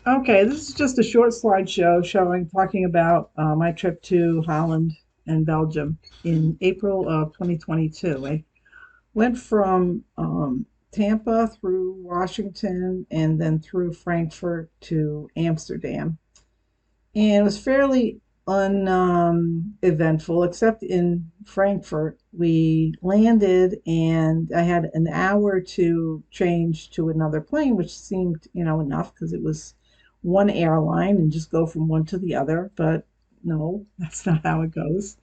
Okay, this is just a short slideshow talking about my trip to Holland and Belgium in April of 2022. I went from Tampa through Washington and then through Frankfurt to Amsterdam. And it was fairly uneventful, except in Frankfurt. We landed and I had an hour to change to another plane, which seemed, enough because it was one airline and just go from one to the other. But no, that's not how it goes.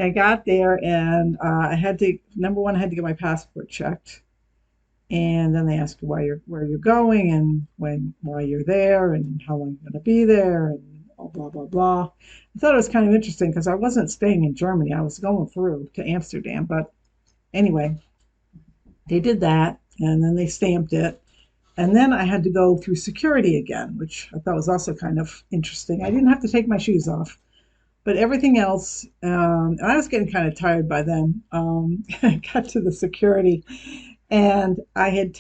I got there and I had to, number one, I had to get my passport checked. And then they ask you where you're going and why you're there and how long you're going to be there and blah blah blah. I thought it was kind of interesting because I wasn't staying in Germany. I was going through to Amsterdam. But anyway, they did that and then they stamped it. And then I had to go through security again, which I thought was also kind of interesting. I didn't have to take my shoes off, but everything else, and I was getting kind of tired by then. I got to the security and I had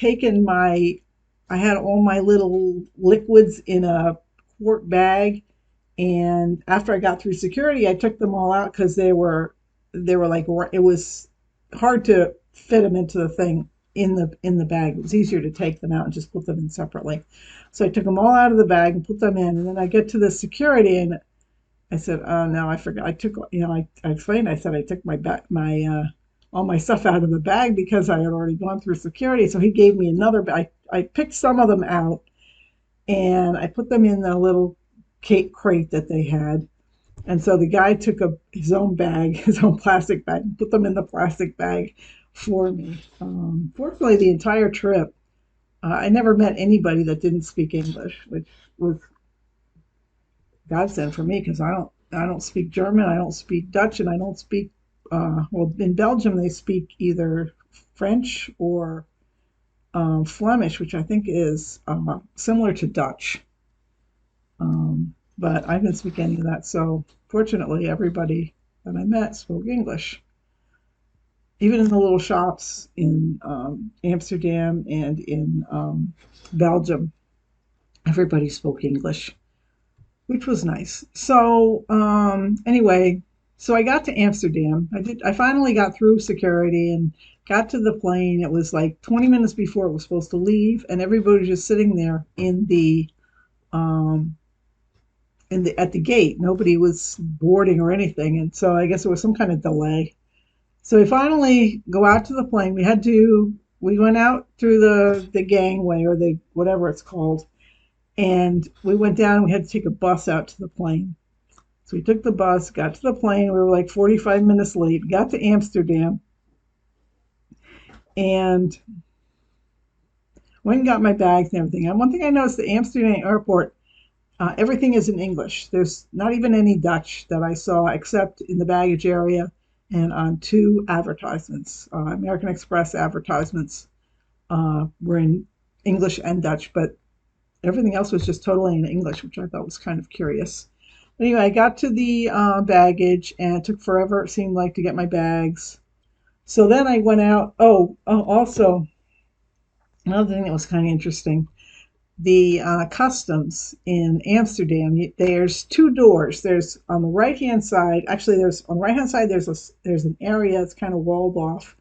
all my little liquids in a quart bag. And after I got through security, I took them all out because they were like, it was hard to fit them into the thing in the bag. It was easier to take them out and just put them in separately. So I took them all out of the bag and put them in. And then I get to the security and I said, "Oh no, I forgot. I took, I explained. I said I took all my stuff out of the bag because I had already gone through security." So he gave me another bag. I picked some of them out and I put them in the little cake crate that they had. And so the guy took his own bag, his own plastic bag, and put them in the plastic bag for me. Fortunately, the entire trip, I never met anybody that didn't speak English, which was godsend for me because I don't speak German, I don't speak Dutch, and I don't speak well, in Belgium they speak either French or Flemish, which I think is similar to Dutch. But I didn't speak any of that, so fortunately everybody that I met spoke English. Even in the little shops in Amsterdam and in Belgium, everybody spoke English, which was nice. So anyway, so I got to Amsterdam. I finally got through security and got to the plane. It was like 20 minutes before it was supposed to leave, and everybody was just sitting there um, in the at the gate. Nobody was boarding or anything, and so I guess there was some kind of delay. So we finally go out to the plane. We went out through the gangway or the whatever it's called, and we went down and we had to take a bus out to the plane. So we took the bus, got to the plane. We were like 45 minutes late, got to Amsterdam, and went and got my bags and everything. And one thing I noticed, the Amsterdam airport, everything is in English. There's not even any Dutch that I saw except in the baggage area and on two advertisements. American Express advertisements were in English and Dutch, but everything else was just totally in English, which I thought was kind of curious. Anyway, I got to the baggage and it took forever, it seemed like, to get my bags. So then I went out. Also, another thing that was kind of interesting, the customs in Amsterdam, there's two doors. There's on the right hand side, actually, there's on the right hand side, there's an area that's kind of walled off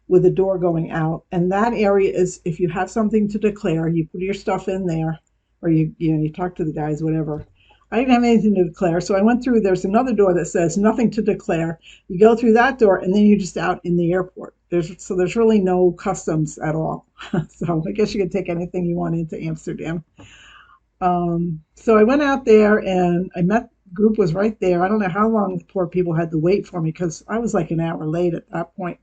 with a door going out. And that area is if you have something to declare, you put your stuff in there, or you talk to the guys, whatever. I didn't have anything to declare, so I went through. There's another door that says nothing to declare. You go through that door, and then you're just out in the airport. There's really no customs at all. So I guess you can take anything you want into Amsterdam. So I went out there, and I met group was right there. I don't know how long the poor people had to wait for me because I was like an hour late at that point.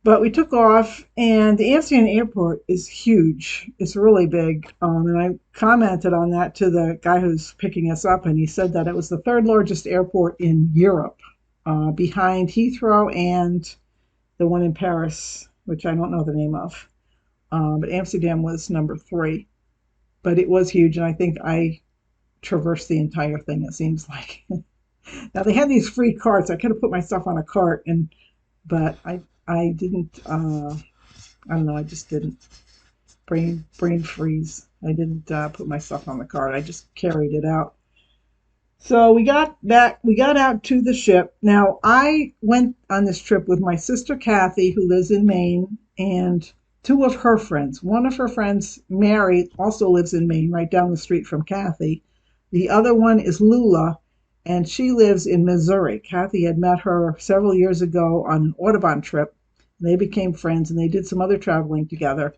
But we took off, and the Amsterdam airport is huge. It's really big. And I commented on that to the guy who's picking us up, and he said that it was the third largest airport in Europe, behind Heathrow and the one in Paris, which I don't know the name of. But Amsterdam was number three. But it was huge, and I think I traversed the entire thing, it seems like. Now, they had these free carts. I could have put my stuff on a cart, but I didn't. I don't know. I just didn't. Brain freeze. I didn't put my stuff on the cart. I just carried it out. So we got back, we got out to the ship. Now, I went on this trip with my sister Kathy, who lives in Maine, and two of her friends. One of her friends, Mary, also lives in Maine, right down the street from Kathy. The other one is Lula, and she lives in Missouri. Kathy had met her several years ago on an Audubon trip. They became friends and they did some other traveling together.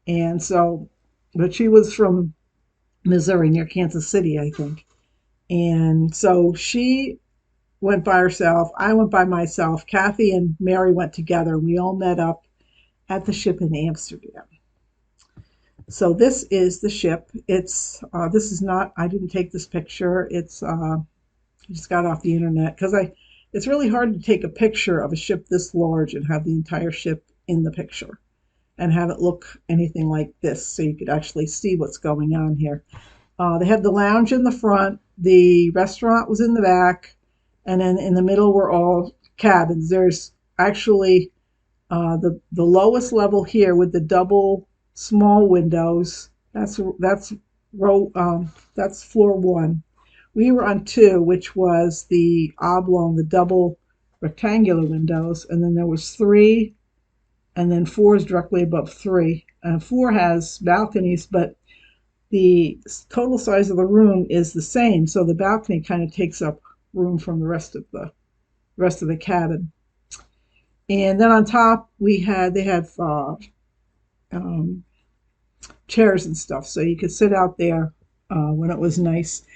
And so, but she was from Missouri near Kansas City, I think. And so she went by herself. I went by myself. Kathy and Mary went together. We all met up at the ship in Amsterdam. So this is the ship. This is not. I didn't take this picture. I just got off the internet because I. It's really hard to take a picture of a ship this large and have the entire ship in the picture and have it look anything like this, so you could actually see what's going on here. They had the lounge in the front, the restaurant was in the back, and then in the middle were all cabins. There's actually the lowest level here with the double small windows. That's floor one. We were on two, which was the oblong, the double rectangular windows, and then there was three, and then four is directly above three. Four has balconies, but the total size of the room is the same, so the balcony kind of takes up room from the rest of the cabin. And then on top, they had um, chairs and stuff, so you could sit out there when it was nice.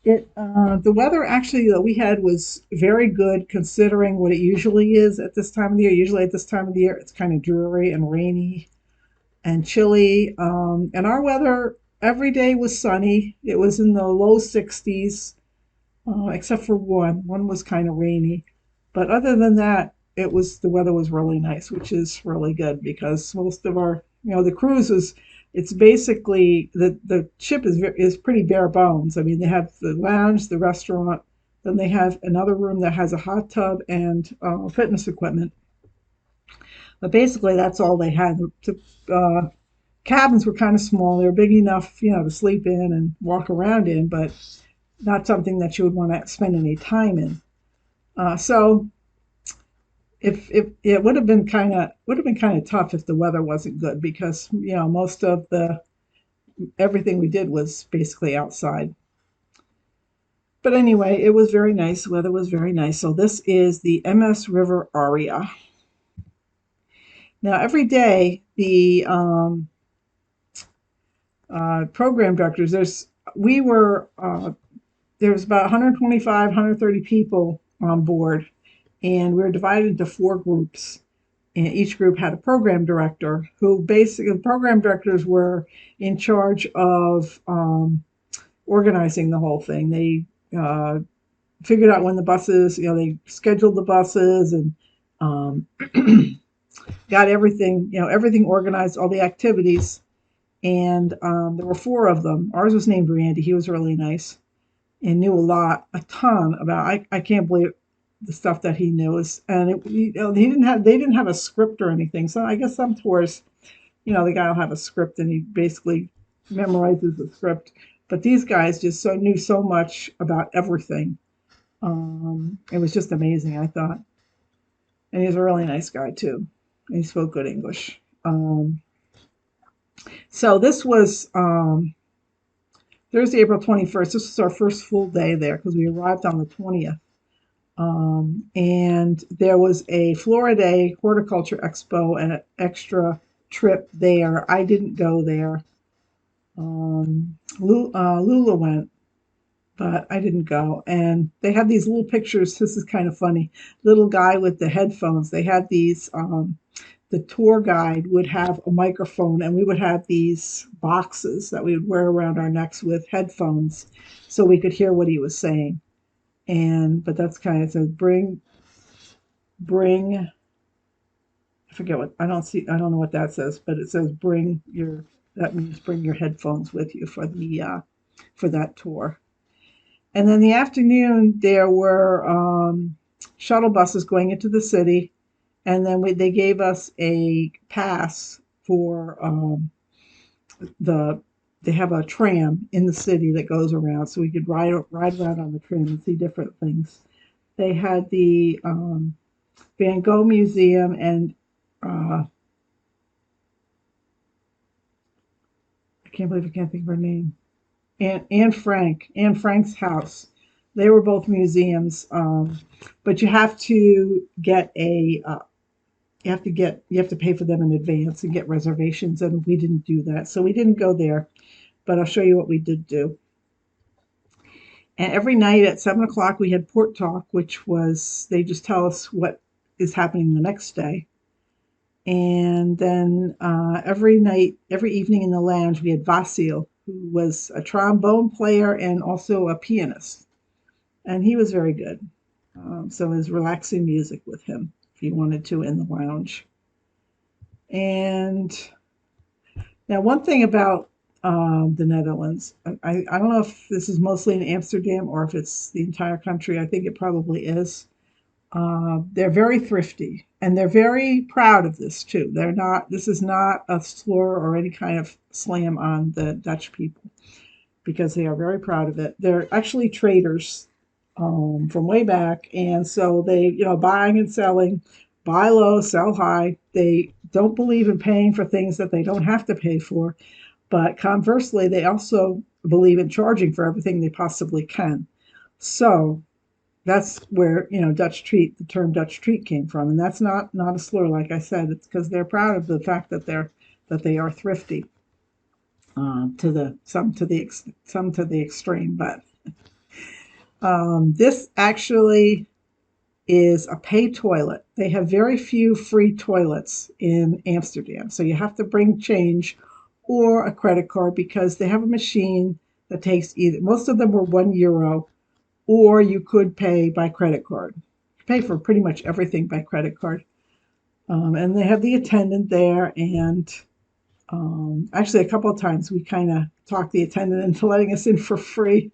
The weather actually that we had was very good considering what it usually is at this time of the year. Usually at this time of the year, it's kind of dreary and rainy and chilly. And our weather every day was sunny. It was in the low 60s, except for one. One was kind of rainy. But other than that, the weather was really nice, which is really good because most of our, the cruise is, it's basically the ship is pretty bare bones. I mean, they have the lounge, the restaurant, then they have another room that has a hot tub and fitness equipment. But basically, that's all they had. The cabins were kind of small. They were big enough, to sleep in and walk around in, but not something that you would want to spend any time in. So if it would have been kind of tough if the weather wasn't good because most of the everything we did was basically outside. But anyway, it was very nice. The weather was very nice. So this is the MS River Aria. Now every day the program directors we were there was about 125, 130 people on board, and we were divided into four groups. And each group had a program director who basically, the program directors were in charge of organizing the whole thing. They figured out when the buses, they scheduled the buses and um, got everything organized, all the activities. And there were four of them. Ours was named Randy. He was really nice and knew a ton about. I can't believe the stuff that he knows. And they didn't have a script or anything. So I guess some tours, the guy will have a script and he basically memorizes the script. But these guys just knew so much about everything. It was just amazing, I thought. And he was a really nice guy too. And he spoke good English. So this was Thursday, April 21st. This was our first full day there because we arrived on the 20th. And there was a Florida Horticulture Expo and an extra trip there. I didn't go there. Lula went, but I didn't go. And they had these little pictures. This is kind of funny. Little guy with the headphones. They had these. The tour guide would have a microphone, and we would have these boxes that we would wear around our necks with headphones, so we could hear what he was saying. But that's kind of says bring. I forget what I don't see. I don't know what that says, but it says bring your. That means bring your headphones with you for that tour. And then the afternoon there were shuttle buses going into the city, and then they gave us a pass for the they have a tram in the city that goes around, so we could ride around on the tram and see different things. They had the Van Gogh Museum and I can't believe I can't think of her name. Anne Frank's house. They were both museums, but you have to get a you have to pay for them in advance and get reservations, and we didn't do that, so we didn't go there. But I'll show you what we did do. And every night at 7 o'clock we had port talk, which was they just tell us what is happening the next day. And then every night, every evening in the lounge, we had Vasil, who was a trombone player and also a pianist. And he was very good. So it was relaxing music with him if you wanted to in the lounge. And now, one thing about the Netherlands, I don't know if this is mostly in Amsterdam or if it's the entire country. I think it probably is. They're very thrifty and they're very proud of this too. They're not, this is not a slur or any kind of slam on the Dutch people because they are very proud of it. They're actually traders from way back. And so they, buying and selling, buy low, sell high. They don't believe in paying for things that they don't have to pay for. But conversely, they also believe in charging for everything they possibly can. So that's where the term Dutch treat came from, and that's not a slur. Like I said, it's because they're proud of the fact that they are thrifty. To the some to the extreme, but this actually is a pay toilet. They have very few free toilets in Amsterdam, so you have to bring change or a credit card because they have a machine that takes either. Most of them were €1, or you could pay by credit card. You pay for pretty much everything by credit card. And they have the attendant there, and actually a couple of times we kind of talked the attendant into letting us in for free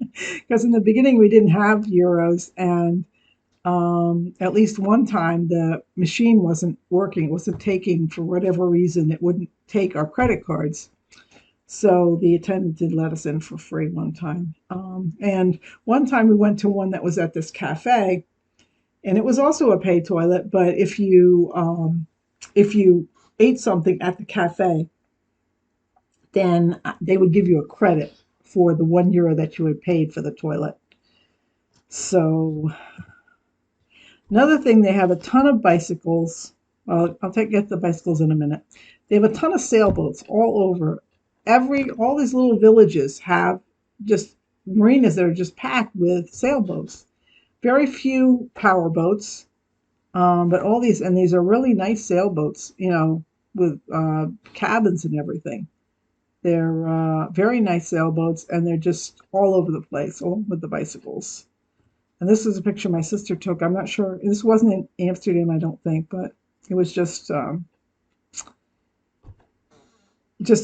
because in the beginning we didn't have euros, and at least one time the machine wasn't working. It wasn't taking, for whatever reason, it wouldn't take our credit cards. So the attendant did let us in for free one time. And one time we went to one that was at this cafe, and it was also a pay toilet. But if you ate something at the cafe, then they would give you a credit for the €1 that you had paid for the toilet. So another thing, they have a ton of bicycles. Well, get the bicycles in a minute. They have a ton of sailboats all over. All these little villages have just marinas that are just packed with sailboats. Very few power boats, but all these, and these are really nice sailboats, with cabins and everything. They're very nice sailboats, and they're just all over the place, along with the bicycles. And this is a picture my sister took. I'm not sure. This wasn't in Amsterdam, I don't think, but it was just to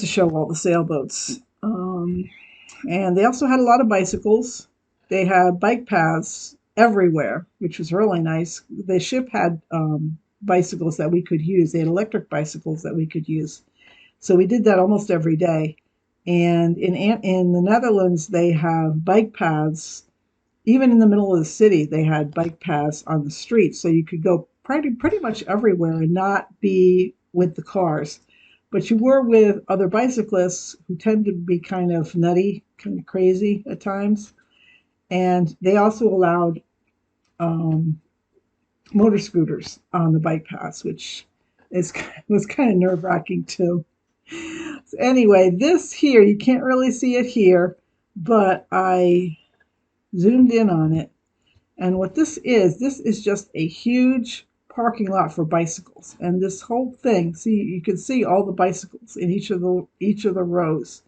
show all the sailboats. And they also had a lot of bicycles. They had bike paths everywhere, which was really nice. The ship had bicycles that we could use. They had electric bicycles that we could use. So we did that almost every day. And in the Netherlands, they have bike paths. Even in the middle of the city, they had bike paths on the street. So you could go pretty much everywhere and not be with the cars. But you were with other bicyclists who tend to be kind of nutty, kind of crazy at times. And they also allowed motor scooters on the bike paths, which was kind of nerve-wracking too. So anyway, this here, you can't really see it here, but I zoomed in on it. And what this is just a huge parking lot for bicycles. And this whole thing, see, you can see all the bicycles in each of the rows.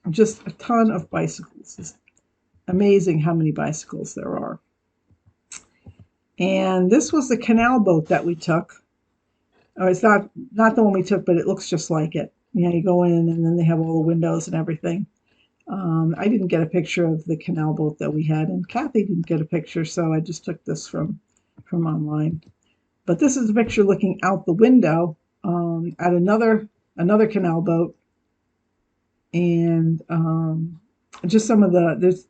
Just a ton of bicycles. It's amazing how many bicycles there are. And this was the canal boat that we took. Oh, it's not the one we took, but it looks just like it. You go in, and then they have all the windows and everything. I didn't get a picture of the canal boat that we had, and Kathy didn't get a picture, so I just took this from online. But this is a picture looking out the window at another canal boat, and just some of there's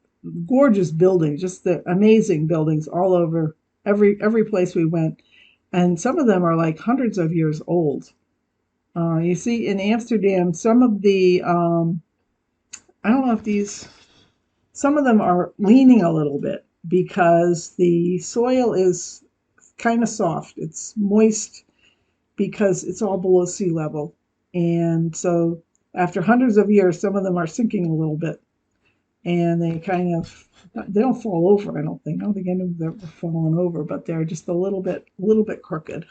gorgeous buildings, just the amazing buildings all over every place we went, and some of them are like hundreds of years old. You see in Amsterdam, some of the I don't know if these some of them are leaning a little bit because the soil is kind of soft. It's moist because it's all below sea level. And so after hundreds of years, some of them are sinking a little bit and they don't fall over, I don't think. I don't think any of them have fallen over, but they're just a little bit crooked.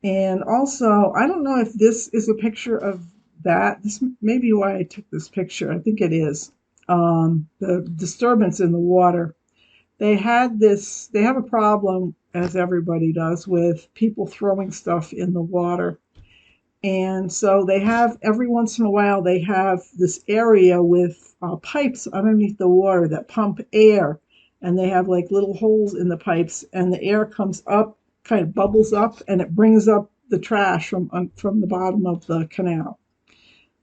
And also, I don't know if this is a picture of that. This may be why I took this picture. I think it is. The disturbance in the water. They have a problem, as everybody does, with people throwing stuff in the water. And so they have, every once in a while, they have this area with pipes underneath the water that pump air. And they have like little holes in the pipes, and the air comes up, kind of bubbles up, and it brings up the trash from the bottom of the canal.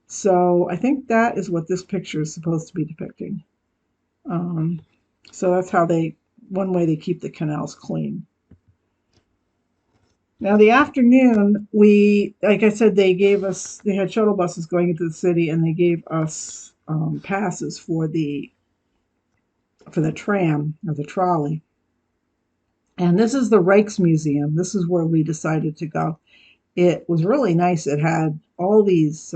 So I think that is what this picture is supposed to be depicting. Um, so that's one way they keep the canals clean. Now, the afternoon, like I said, they had shuttle buses going into the city, and they gave us passes for the tram or the trolley. And this is the Rijksmuseum. This is where we decided to go. It was really nice. It had all these.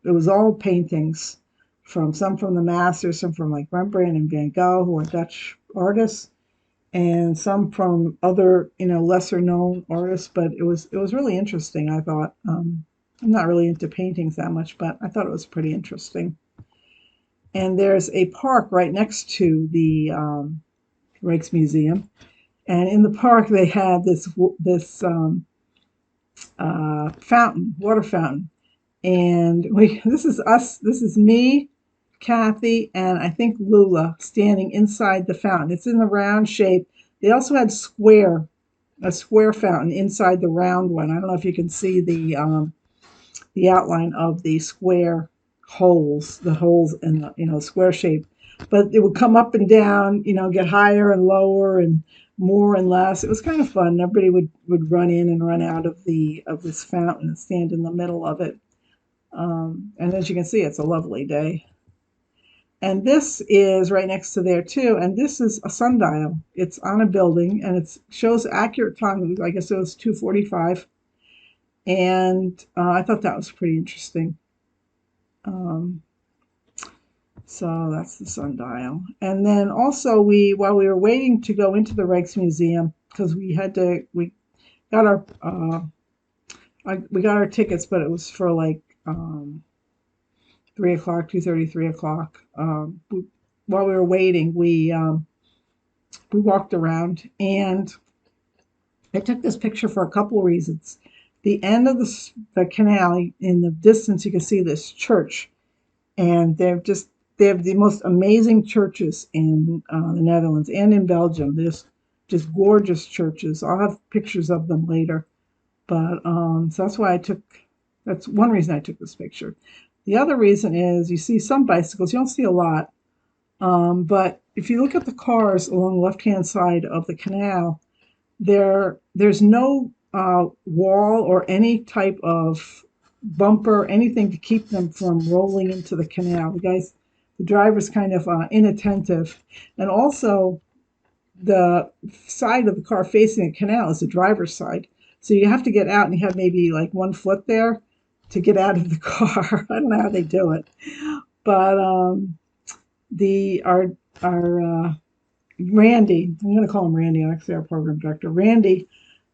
It was all paintings from some from the masters, some from like Rembrandt and Van Gogh, who are Dutch artists, and some from other, lesser known artists. But it was really interesting. I thought. I'm not really into paintings that much, but I thought it was pretty interesting. And there's a park right next to the Rijksmuseum, and in the park they had this fountain, water fountain, and we this is us. This is me, Kathy, and I think Lula standing inside the fountain. It's in the round shape. They also had a square fountain inside the round one. I don't know if you can see the outline of the square holes, the holes in the square shape. But it would come up and down, get higher and lower and more and less. It was kind of fun. Everybody would run in and run out of this fountain and stand in the middle of it. And as you can see, it's a lovely day. And this is right next to there too. And this is a sundial. It's on a building and it shows accurate time. I guess it was 2:45. And I thought that was pretty interesting. Um, so that's the sundial. And then also while we were waiting to go into the Rijksmuseum, because we got our tickets, but it was for like 3 o'clock, 2:30, 3 o'clock. While we were waiting, we walked around, and I took this picture for a couple of reasons. The end of the canal, in the distance, you can see this church, and they have the most amazing churches in the Netherlands and in Belgium. There's just gorgeous churches. I'll have pictures of them later. But so that's one reason I took this picture. The other reason is you see some bicycles, you don't see a lot, but if you look at the cars along the left-hand side of the canal, there's no wall or any type of bumper, anything to keep them from rolling into the canal. The driver's kind of inattentive, and also the side of the car facing the canal is the driver's side. So you have to get out and you have maybe like 1 foot there to get out of the car. I don't know how they do it. But the our Randy, I'm going to call him Randy, actually our program director, Randy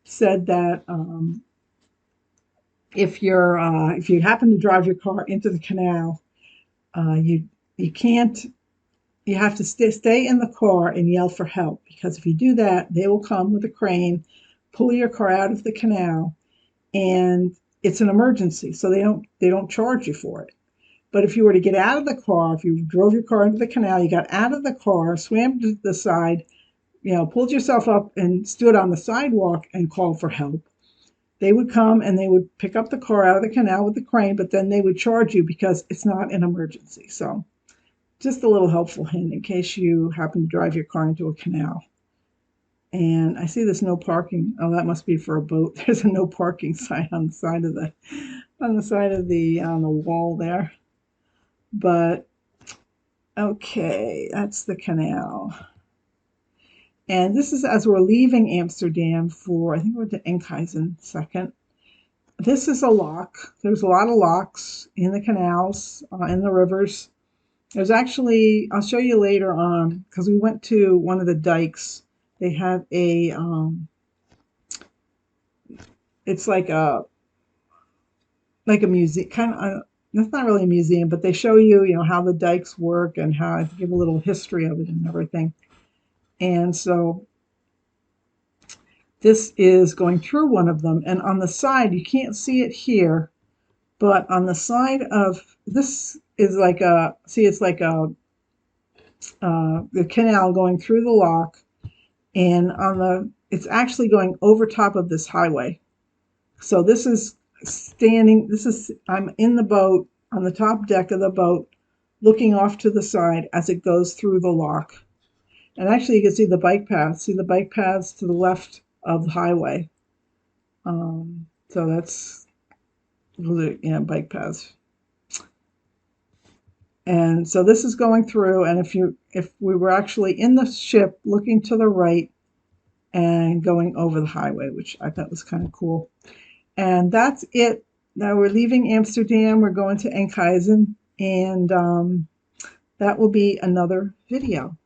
said that if you happen to drive your car into the canal, you can't you have to stay in the car and yell for help, because if you do that, they will come with a crane, pull your car out of the canal, and it's an emergency, so they don't charge you for it. But if you were to get out of the car, if you drove your car into the canal, you got out of the car, swam to the side, pulled yourself up and stood on the sidewalk and called for help, They would come and they would pick up the car out of the canal with the crane, but then they would charge you because it's not an emergency. So just a little helpful hint in case you happen to drive your car into a canal. And I see there's no parking. Oh, that must be for a boat. There's a no parking sign on the side of the wall there. But okay, that's the canal. And this is as we're leaving Amsterdam for, I think we're to Enkhuizen second. This is a lock. There's a lot of locks in the canals, in the rivers. There's actually, I'll show you later on, because we went to one of the dikes. They have it's like a museum, kind of, that's not really a museum, but they show you, how the dikes work and how, give a little history of it and everything. And so this is going through one of them. And on the side, you can't see it here, but on the side of this is like it's like the canal going through the lock, and it's actually going over top of this highway. So I'm in the boat on the top deck of the boat, looking off to the side as it goes through the lock. And actually, you can see the bike paths. See the bike paths to the left of the highway. So that's bike paths. And so this is going through. And if we were actually in the ship, looking to the right and going over the highway, which I thought was kind of cool. And that's it. Now we're leaving Amsterdam. We're going to Enkhuizen, and that will be another video.